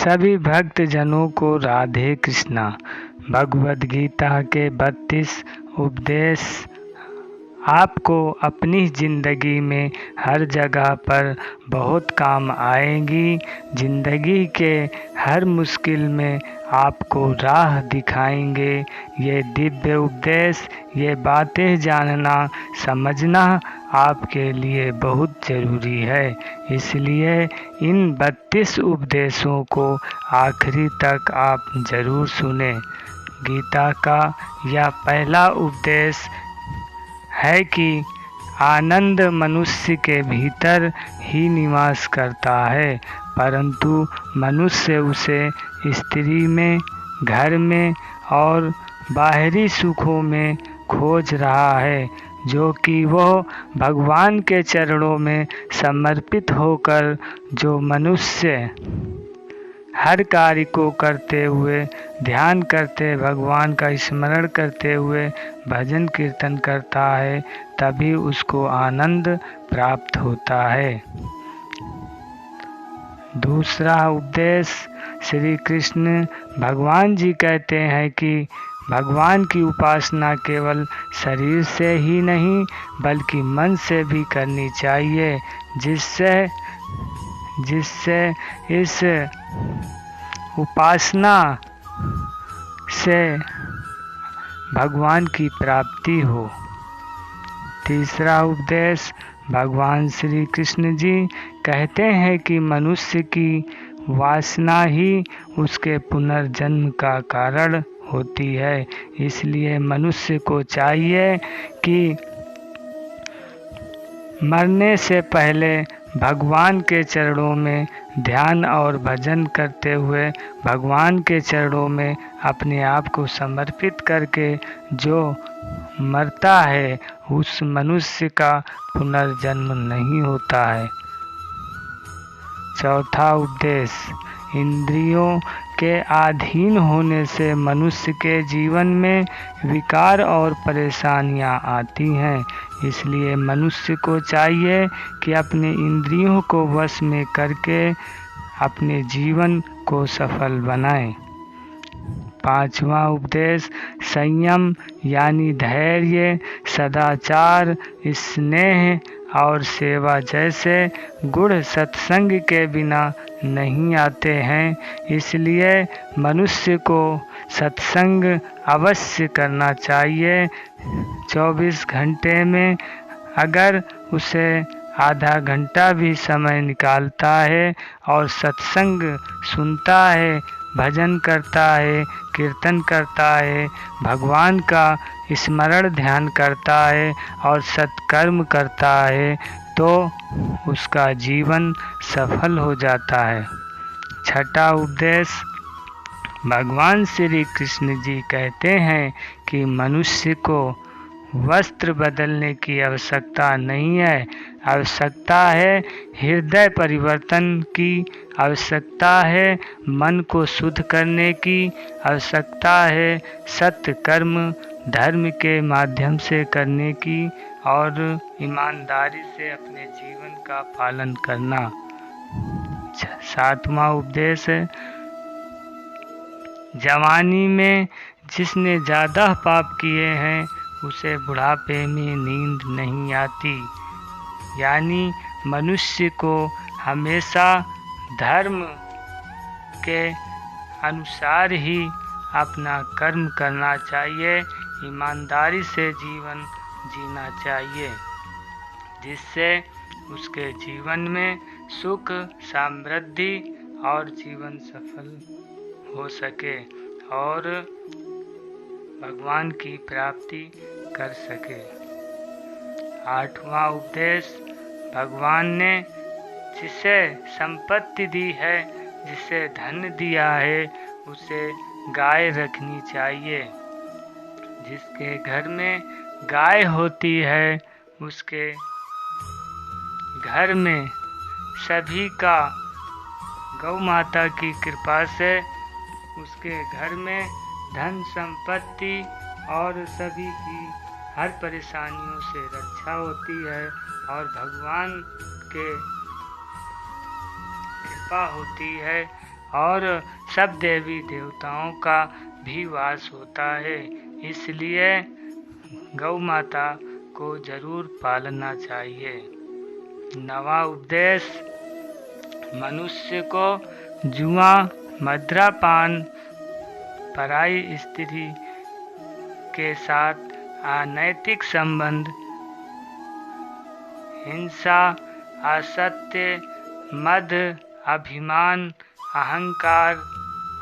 सभी भक्त जनों को राधे कृष्णा। भगवद गीता के 32 उपदेश आपको अपनी ज़िंदगी में हर जगह पर बहुत काम आएंगी। ज़िंदगी के हर मुश्किल में आपको राह दिखाएंगे। ये दिव्य उपदेश, ये बातें जानना समझना आपके लिए बहुत ज़रूरी है। इसलिए इन 32 उपदेशों को आखिरी तक आप ज़रूर सुने। गीता का यह पहला उपदेश है कि आनंद मनुष्य के भीतर ही निवास करता है, परंतु मनुष्य उसे स्त्री में, घर में और बाहरी सुखों में खोज रहा है, जो कि वह भगवान के चरणों में समर्पित होकर जो मनुष्य हर कार्य को करते हुए, ध्यान करते, भगवान का स्मरण करते हुए भजन कीर्तन करता है, तभी उसको आनंद प्राप्त होता है। दूसरा उपदेश, श्री कृष्ण भगवान जी कहते हैं कि भगवान की उपासना केवल शरीर से ही नहीं बल्कि मन से भी करनी चाहिए, जिससे इस उपासना से भगवान की प्राप्ति हो। तीसरा उपदेश, भगवान श्री कृष्ण जी कहते हैं कि मनुष्य की वासना ही उसके पुनर्जन्म का कारण होती है। इसलिए मनुष्य को चाहिए कि मरने से पहले भगवान के चरणों में ध्यान और भजन करते हुए भगवान के चरणों में अपने आप को समर्पित करके जो मरता है उस मनुष्य का पुनर्जन्म नहीं होता है। चौथा उपदेश, इंद्रियों के अधीन होने से मनुष्य के जीवन में विकार और परेशानियां आती हैं। इसलिए मनुष्य को चाहिए कि अपने इंद्रियों को वश में करके अपने जीवन को सफल बनाए। पांचवा उपदेश, संयम यानी धैर्य, सदाचार, स्नेह और सेवा जैसे गुण सत्संग के बिना नहीं आते हैं। इसलिए मनुष्य को सत्संग अवश्य करना चाहिए। 24 घंटे में अगर उसे आधा घंटा भी समय निकालता है और सत्संग सुनता है, भजन करता है, कीर्तन करता है, भगवान का स्मरण ध्यान करता है और सत्कर्म करता है, तो उसका जीवन सफल हो जाता है। छठा उपदेश, भगवान श्री कृष्ण जी कहते हैं कि मनुष्य को वस्त्र बदलने की आवश्यकता नहीं है, आवश्यकता है हृदय परिवर्तन की, आवश्यकता है मन को शुद्ध करने की, आवश्यकता है सत्य कर्म धर्म के माध्यम से करने की और ईमानदारी से अपने जीवन का पालन करना। सातवां उपदेश है, जवानी में जिसने ज़्यादा पाप किए हैं उसे बुढ़ापे में नींद नहीं आती। यानी मनुष्य को हमेशा धर्म के अनुसार ही अपना कर्म करना चाहिए, ईमानदारी से जीवन जीना चाहिए, जिससे उसके जीवन में सुख समृद्धि और जीवन सफल हो सके और भगवान की प्राप्ति कर सके। आठवां उपदेश, भगवान ने जिसे संपत्ति दी है, जिसे धन दिया है, उसे गाय रखनी चाहिए। जिसके घर में गाय होती है उसके घर में सभी का गौ माता की कृपा से उसके घर में धन संपत्ति और सभी की हर परेशानियों से रक्षा होती है और भगवान के कृपा होती है और सब देवी देवताओं का भी वास होता है। इसलिए गौ माता को जरूर पालना चाहिए। 9वां उपदेश, मनुष्य को जुआ, मदिरापान, पराई स्त्री के साथ अनैतिक संबंध, हिंसा, असत्य, मद, अभिमान, अहंकार,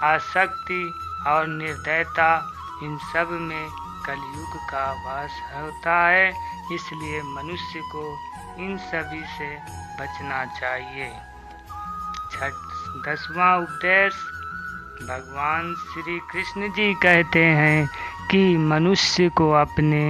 आसक्ति और निर्दयता, इन सब में कलयुग का वास होता है। इसलिए मनुष्य को इन सभी से बचना चाहिए। 10वां उपदेश, भगवान श्री कृष्ण जी कहते हैं कि मनुष्य को अपने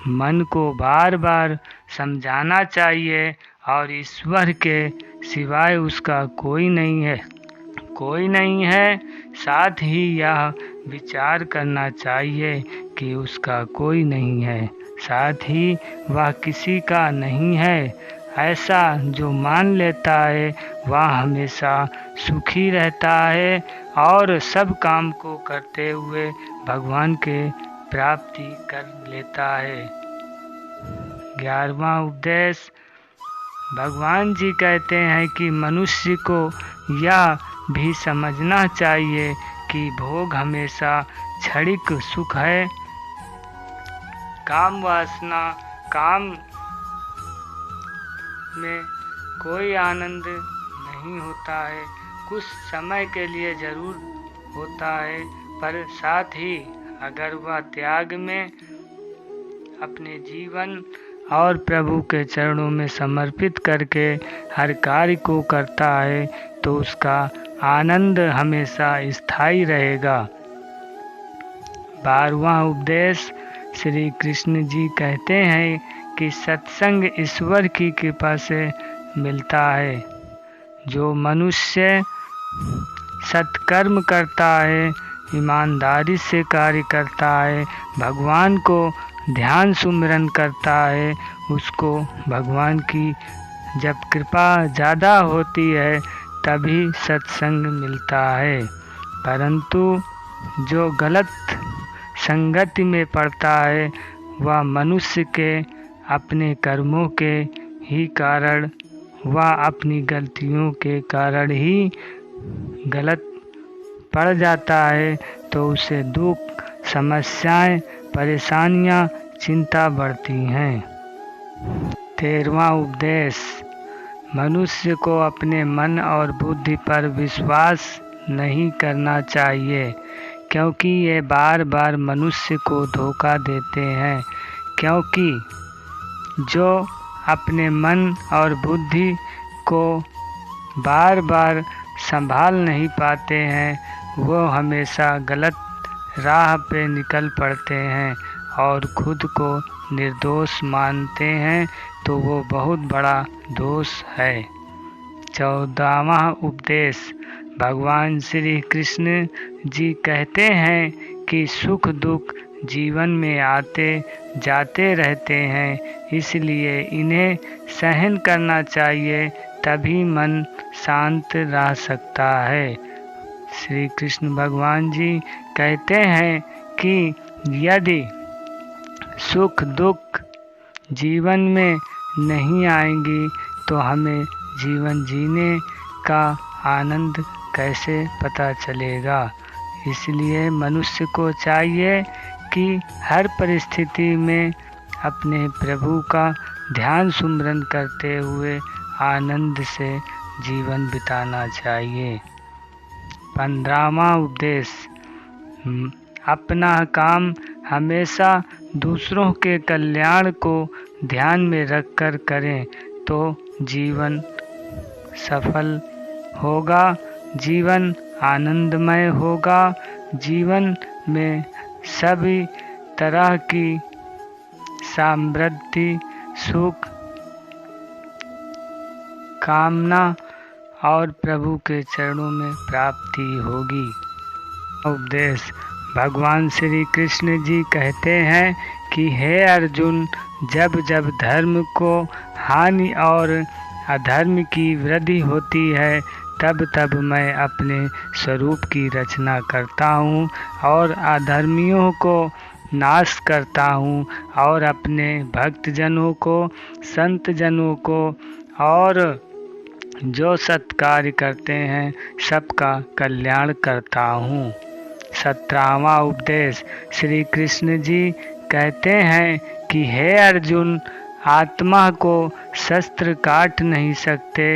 मन को बार बार समझाना चाहिए और ईश्वर के सिवाय उसका कोई नहीं है। साथ ही यह विचार करना चाहिए कि उसका कोई नहीं है, साथ ही वह किसी का नहीं है। ऐसा जो मान लेता है वह हमेशा सुखी रहता है और सब काम को करते हुए भगवान के प्राप्ति कर लेता है। 11वां उपदेश, भगवान जी कहते हैं कि मनुष्य को यह भी समझना चाहिए कि भोग हमेशा क्षणिक सुख है। काम वासना, काम में कोई आनंद नहीं होता है, कुछ समय के लिए जरूर होता है, पर साथ ही अगर वह त्याग में अपने जीवन और प्रभु के चरणों में समर्पित करके हर कार्य को करता है तो उसका आनंद हमेशा स्थायी रहेगा। 12वां उपदेश, श्री कृष्ण जी कहते हैं कि सत्संग ईश्वर की कृपा से मिलता है। जो मनुष्य सत्कर्म करता है, ईमानदारी से कार्य करता है, भगवान को ध्यान सुमिरन करता है, उसको भगवान की जब कृपा ज़्यादा होती है तभी सत्संग मिलता है। परंतु जो गलत संगति में पड़ता है वह मनुष्य के अपने कर्मों के ही कारण, वह अपनी गलतियों के कारण ही गलत पड़ जाता है, तो उसे दुख, समस्याएं, परेशानियां, चिंता बढ़ती हैं। 13वां उपदेश, मनुष्य को अपने मन और बुद्धि पर विश्वास नहीं करना चाहिए, क्योंकि ये बार बार मनुष्य को धोखा देते हैं। क्योंकि जो अपने मन और बुद्धि को बार बार संभाल नहीं पाते हैं वो हमेशा गलत राह पे निकल पड़ते हैं और खुद को निर्दोष मानते हैं, तो वो बहुत बड़ा दोष है। 14वां उपदेश, भगवान श्री कृष्ण जी कहते हैं कि सुख दुख जीवन में आते जाते रहते हैं, इसलिए इन्हें सहन करना चाहिए, तभी मन शांत रह सकता है। श्री कृष्ण भगवान जी कहते हैं कि यदि सुख दुख जीवन में नहीं आएंगी तो हमें जीवन जीने का आनंद कैसे पता चलेगा। इसलिए मनुष्य को चाहिए कि हर परिस्थिति में अपने प्रभु का ध्यान सुमिरन करते हुए आनंद से जीवन बिताना चाहिए। 15वां उपदेश, अपना काम हमेशा दूसरों के कल्याण को ध्यान में रखकर करें तो जीवन सफल होगा, जीवन आनंदमय होगा, जीवन में सभी तरह की समृद्धि, सुख, कामना और प्रभु के चरणों में प्राप्ति होगी। उपदेश, भगवान श्री कृष्ण जी कहते हैं कि हे अर्जुन, जब जब धर्म को हानि और अधर्म की वृद्धि होती है तब तब मैं अपने स्वरूप की रचना करता हूँ और अधर्मियों को नाश करता हूँ और अपने भक्तजनों को, संत जनों को और जो सत्कार्य करते हैं सबका कल्याण करता हूँ। 17वां उपदेश। श्री कृष्ण जी कहते हैं कि हे अर्जुन, आत्मा को शस्त्र काट नहीं सकते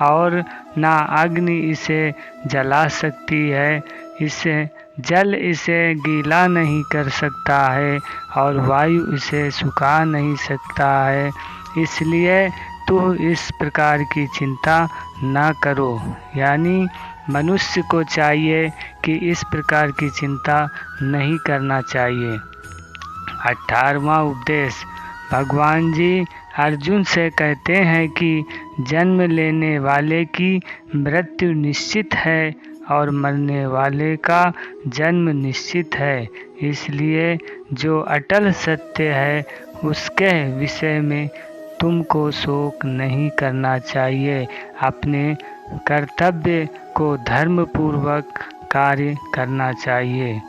और ना अग्नि इसे जला सकती है, इसे जल इसे गीला नहीं कर सकता है और वायु इसे सुखा नहीं सकता है। इसलिए तू इस प्रकार की चिंता न करो। यानी मनुष्य को चाहिए कि इस प्रकार की चिंता नहीं करना चाहिए। 18वां उपदेश। भगवान जी अर्जुन से कहते हैं कि जन्म लेने वाले की मृत्यु निश्चित है और मरने वाले का जन्म निश्चित है। इसलिए जो अटल सत्य है उसके विषय में तुमको शोक नहीं करना चाहिए। अपने कर्तव्य को धर्मपूर्वक कार्य करना चाहिए।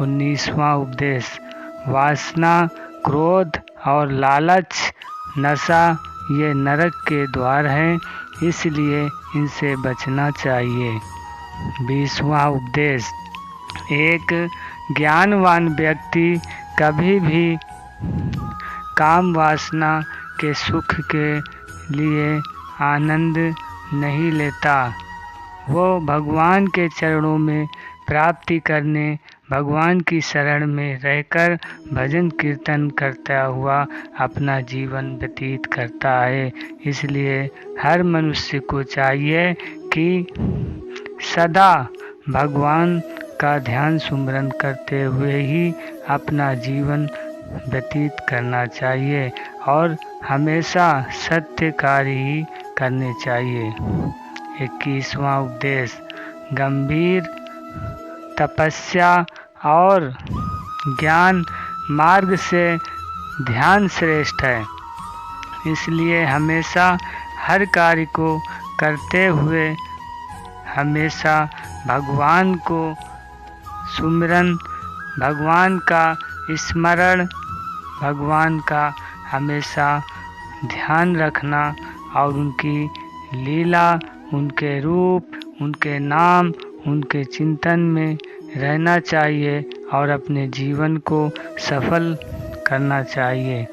19वां उपदेश। वासना, क्रोध और लालच, नशा ये नरक के द्वार हैं, इसलिए इनसे बचना चाहिए। 20वां उपदेश। एक ज्ञानवान व्यक्ति कभी भी काम वासना के सुख के लिए आनंद नहीं लेता। वो भगवान के चरणों में प्राप्ति करने, भगवान की शरण में रहकर भजन कीर्तन करता हुआ अपना जीवन व्यतीत करता है। इसलिए हर मनुष्य को चाहिए कि सदा भगवान का ध्यान सुमरन करते हुए ही अपना जीवन व्यतीत करना चाहिए और हमेशा सत्य कार्य ही करने चाहिए। 21वां उपदेश। गंभीर तपस्या और ज्ञान मार्ग से ध्यान श्रेष्ठ है। इसलिए हमेशा हर कार्य को करते हुए हमेशा भगवान को सुमिरन, भगवान का स्मरण, भगवान का हमेशा ध्यान रखना और उनकी लीला, उनके रूप, उनके नाम, उनके चिंतन में रहना चाहिए और अपने जीवन को सफल करना चाहिए।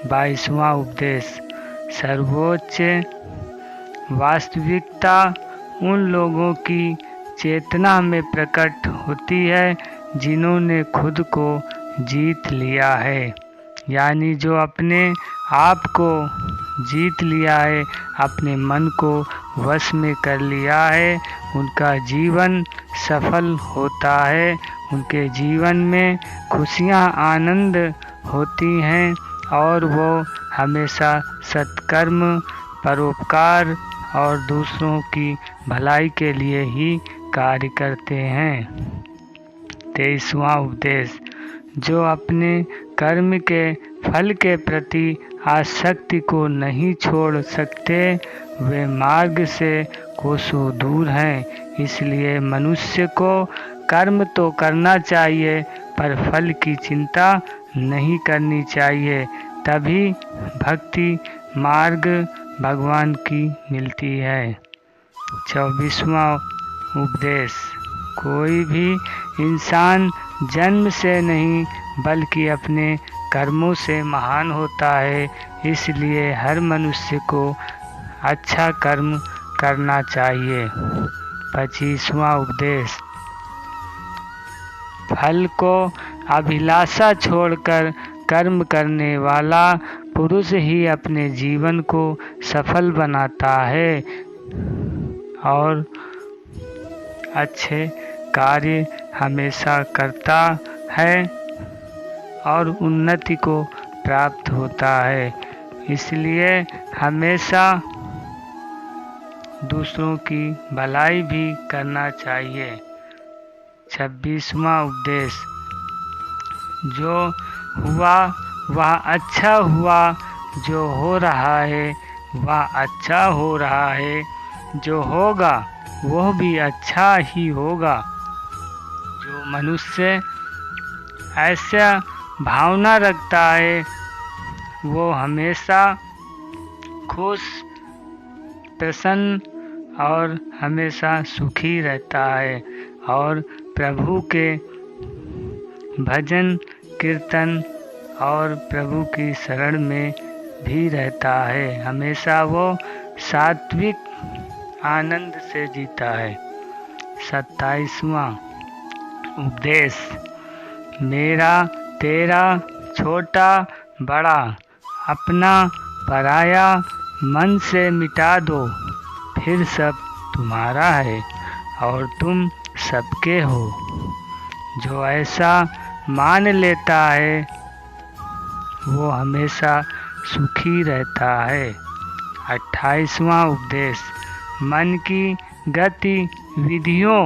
22वां उपदेश। सर्वोच्च वास्तविकता उन लोगों की चेतना में प्रकट होती है जिन्होंने खुद को जीत लिया है। यानी जो अपने आप को जीत लिया है, अपने मन को वश में कर लिया है, उनका जीवन सफल होता है। उनके जीवन में खुशियाँ, आनंद होती हैं और वो हमेशा सत्कर्म, परोपकार और दूसरों की भलाई के लिए ही कार्य करते हैं। 23वां उपदेश। जो अपने कर्म के फल के प्रति आसक्ति को नहीं छोड़ सकते वे मार्ग से कोसों दूर हैं। इसलिए मनुष्य को कर्म तो करना चाहिए पर फल की चिंता नहीं करनी चाहिए, तभी भक्ति मार्ग भगवान की मिलती है। 24वां उपदेश। कोई भी इंसान जन्म से नहीं बल्कि अपने कर्मों से महान होता है। इसलिए हर मनुष्य को अच्छा कर्म करना चाहिए। 25वां उपदेश। फल को अभिलाषा छोड़कर कर्म करने वाला पुरुष ही अपने जीवन को सफल बनाता है और अच्छे कार्य हमेशा करता है और उन्नति को प्राप्त होता है। इसलिए हमेशा दूसरों की भलाई भी करना चाहिए। 26वां उपदेश। जो हुआ वह अच्छा हुआ, जो हो रहा है वह अच्छा हो रहा है, जो होगा वह भी अच्छा ही होगा। जो मनुष्य ऐसा भावना रखता है वो हमेशा खुश, प्रसन्न और हमेशा सुखी रहता है और प्रभु के भजन कीर्तन और प्रभु की शरण में भी रहता है। हमेशा वो सात्विक आनंद से जीता है। 27वां उपदेश, मेरा तेरा छोटा बड़ा अपना पराया मन से मिटा दो, फिर सब तुम्हारा है और तुम सबके हो। जो ऐसा मान लेता है वो हमेशा सुखी रहता है। 28वां उपदेश, मन की गति विधियों,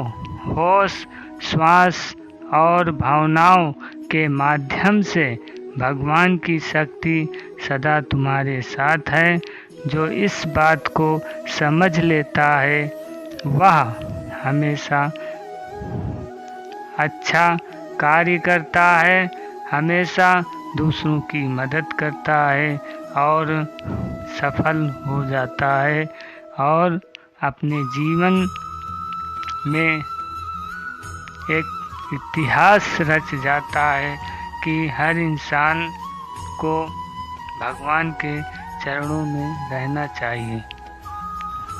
होश, श्वास और भावनाओं के माध्यम से भगवान की शक्ति सदा तुम्हारे साथ है। जो इस बात को समझ लेता है वह हमेशा अच्छा कार्य करता है, हमेशा दूसरों की मदद करता है और सफल हो जाता है और अपने जीवन में एक इतिहास रच जाता है कि हर इंसान को भगवान के चरणों में रहना चाहिए।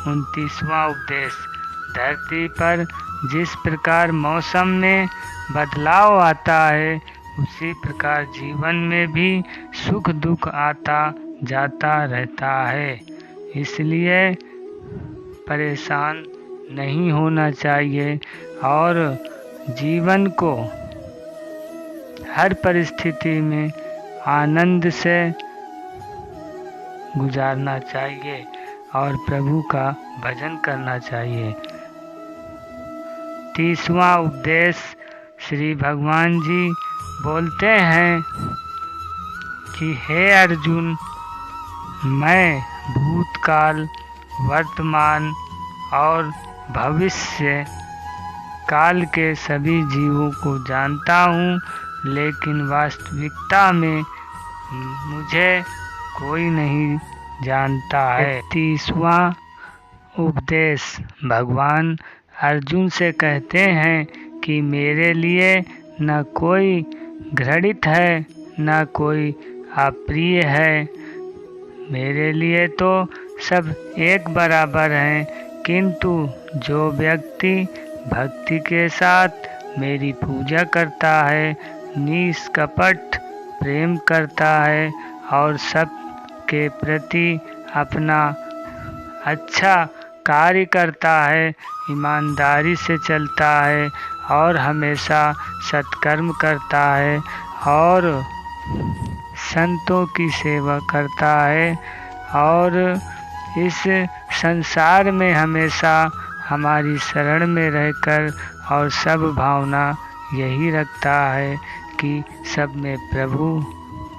29वां उपदेश, धरती पर जिस प्रकार मौसम में बदलाव आता है उसी प्रकार जीवन में भी सुख दुख आता जाता रहता है। इसलिए परेशान नहीं होना चाहिए और जीवन को हर परिस्थिति में आनंद से गुजारना चाहिए और प्रभु का भजन करना चाहिए। 30वां उपदेश, श्री भगवान जी बोलते हैं कि हे अर्जुन, मैं भूतकाल, वर्तमान और भविष्य काल के सभी जीवों को जानता हूँ, लेकिन वास्तविकता में मुझे कोई नहीं जानता है। 30वां उपदेश, भगवान अर्जुन से कहते हैं कि मेरे लिए न कोई घृणित है न कोई अप्रिय है। मेरे लिए तो सब एक बराबर हैं, किंतु जो व्यक्ति भक्ति के साथ मेरी पूजा करता है, निष्कपट प्रेम करता है और सब के प्रति अपना अच्छा कार्य करता है, ईमानदारी से चलता है और हमेशा सत्कर्म करता है और संतों की सेवा करता है और इस संसार में हमेशा हमारी शरण में रहकर और सब भावना यही रखता है कि सब में प्रभु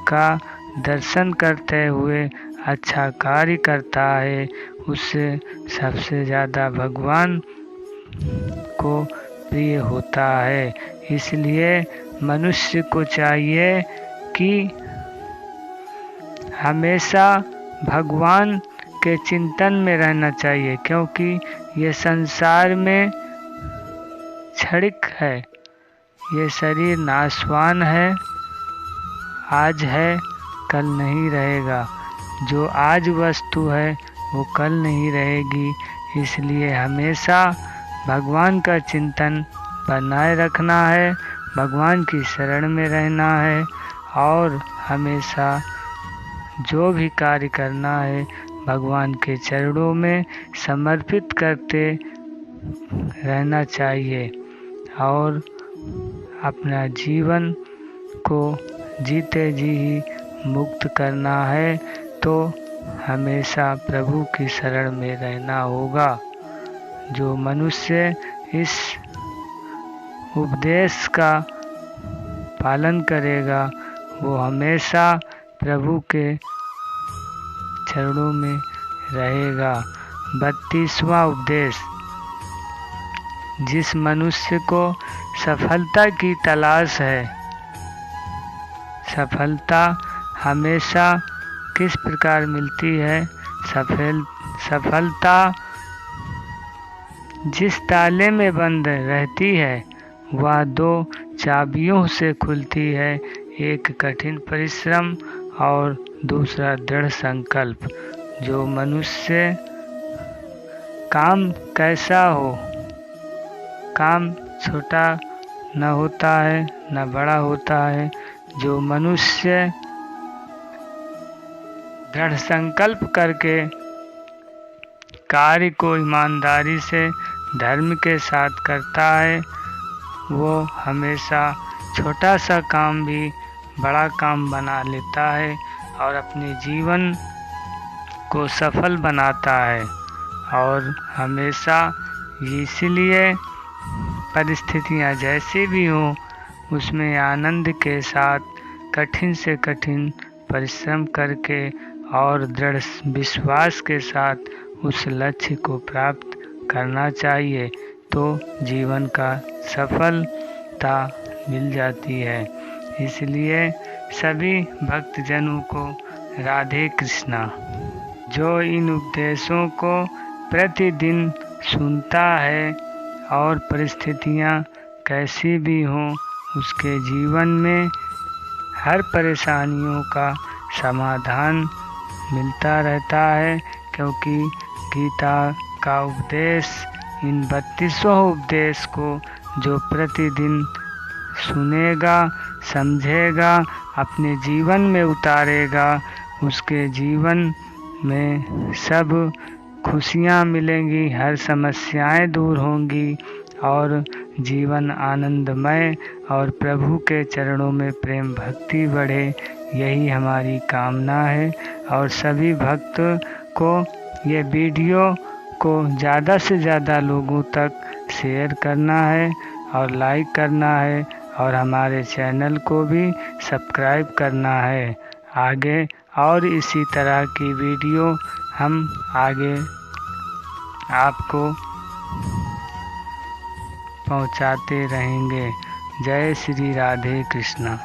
का दर्शन करते हुए अच्छा कार्य करता है, उससे सबसे ज़्यादा भगवान को प्रिय होता है। इसलिए मनुष्य को चाहिए कि हमेशा भगवान के चिंतन में रहना चाहिए, क्योंकि ये संसार में क्षणिक है, ये शरीर नाशवान है, आज है कल नहीं रहेगा। जो आज वस्तु है वो कल नहीं रहेगी। इसलिए हमेशा भगवान का चिंतन बनाए रखना है, भगवान की शरण में रहना है और हमेशा जो भी कार्य करना है भगवान के चरणों में समर्पित करते रहना चाहिए और अपना जीवन को जीते जी ही मुक्त करना है। तो हमेशा प्रभु की शरण में रहना होगा। जो मनुष्य इस उपदेश का पालन करेगा वो हमेशा प्रभु के चरणों में रहेगा। 32वां उपदेश। जिस मनुष्य को सफलता की तलाश है, सफलता हमेशा किस प्रकार मिलती है? सफलता जिस ताले में बंद रहती है वह 2 चाबियों से खुलती है, एक कठिन परिश्रम और दूसरा दृढ़ संकल्प। जो मनुष्य काम कैसा हो, काम छोटा न होता है न बड़ा होता है। जो मनुष्य दृढ़ संकल्प करके कार्य को ईमानदारी से धर्म के साथ करता है, वो हमेशा छोटा सा काम भी बड़ा काम बना लेता है और अपने जीवन को सफल बनाता है। और हमेशा इसलिए परिस्थितियाँ जैसी भी हों उसमें आनंद के साथ कठिन से कठिन परिश्रम करके और दृढ़ विश्वास के साथ उस लक्ष्य को प्राप्त करना चाहिए, तो जीवन का सफलता मिल जाती है। इसलिए सभी भक्तजनों को राधे कृष्णा। जो इन उपदेशों को प्रतिदिन सुनता है और परिस्थितियाँ कैसी भी हों उसके जीवन में हर परेशानियों का समाधान मिलता रहता है, क्योंकि गीता का उपदेश, इन 32 उपदेश को जो प्रतिदिन सुनेगा, समझेगा, अपने जीवन में उतारेगा, उसके जीवन में सब खुशियाँ मिलेंगी, हर समस्याएं दूर होंगी और जीवन आनंदमय और प्रभु के चरणों में प्रेम भक्ति बढ़े, यही हमारी कामना है। और सभी भक्त को ये वीडियो को ज़्यादा से ज़्यादा लोगों तक शेयर करना है और लाइक करना है और हमारे चैनल को भी सब्सक्राइब करना है। आगे और इसी तरह की वीडियो हम आगे आपको पहुंचाते रहेंगे। जय श्री राधे कृष्णा।